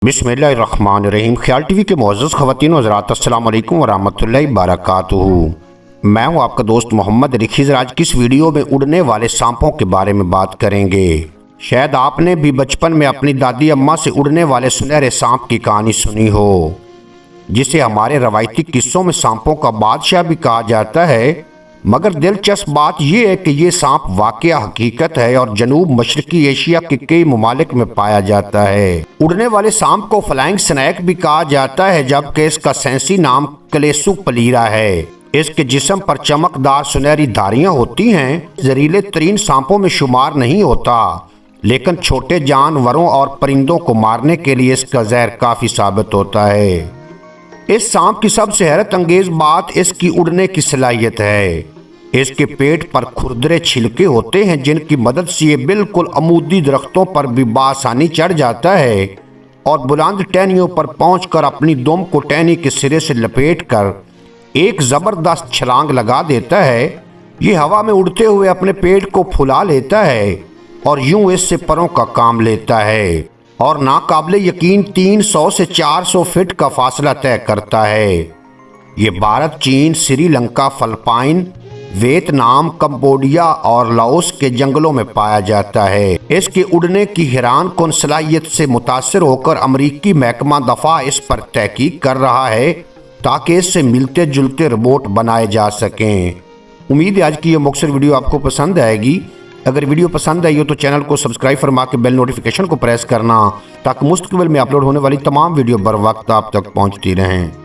बिस्मिल्लाहिर्रहमानिर्रहीम। ख्याल टीवी के मुअज़्ज़ज़ ख़वातीन व हज़रात, अस्सलाम वालेकुम व रहमतुल्लाहि व बरकातुहू। मैं हूं आपका दोस्त मोहम्मद अली खिज़र। आज की इस वीडियो में उड़ने वाले सांपों के बारे में बात करेंगे। शायद आपने भी बचपन में अपनी दादी अम्मा से उड़ने वाले सुनहरे सांप की कहानी सुनी हो, जिसे हमारे रवायती किस्सों में सांपों का बादशाह भी कहा जाता है। मगर दिलचस्प बात यह है कि ये सांप वाकया हकीकत है और जनूब मशरकी एशिया के कई ममालिक में पाया जाता है। उड़ने वाले सांप को फ्लाइंग स्नैक भी कहा जाता है, जबकि इसका साइंसी नाम क्लेसु पलीरा है। इसके जिस्म पर चमकदार सुनहरी धारियां होती हैं। जहरीले तरीन सांपों में शुमार नहीं होता, लेकिन छोटे जानवरों और परिंदों को मारने के लिए इसका जहर काफी साबित होता है। इस सांप की सबसे हैरत अंगेज बात इसकी उड़ने की सलाहियत है। इसके पेट पर खुरदरे छिलके होते हैं, जिनकी मदद से ये बिल्कुल अमूदी दरख्तों पर भी बासानी चढ़ जाता है और बुलंद टहनियों पर पहुंचकर अपनी दुम को टहनी के सिरे से लपेटकर एक जबरदस्त छलांग लगा देता है। ये हवा में उड़ते हुए अपने पेट को फुला लेता है और यूं इससे परों का काम लेता है और नाकाबिले यकीन 300 से 400 फीट का फासला तय करता है। ये भारत, चीन, श्रीलंका, फिलिपाइन, वियतनाम, कंबोडिया और लाओस के जंगलों में पाया जाता है। इसके उड़ने की हैरान कुन सलाहियत से मुतासिर होकर अमरीकी महकमा दफा इस पर तहकीक कर रहा है, ताकि इससे मिलते जुलते रोबोट बनाए जा सकें। उम्मीद है आज की ये मुख्तसर वीडियो आपको पसंद आएगी। अगर वीडियो पसंद आई हो तो चैनल को सब्सक्राइब फरमा के बेल नोटिफिकेशन को प्रेस करना, ताकि मुस्तकबिल में अपलोड होने वाली तमाम वीडियो बर वक्त आप तक पहुंचती रहें।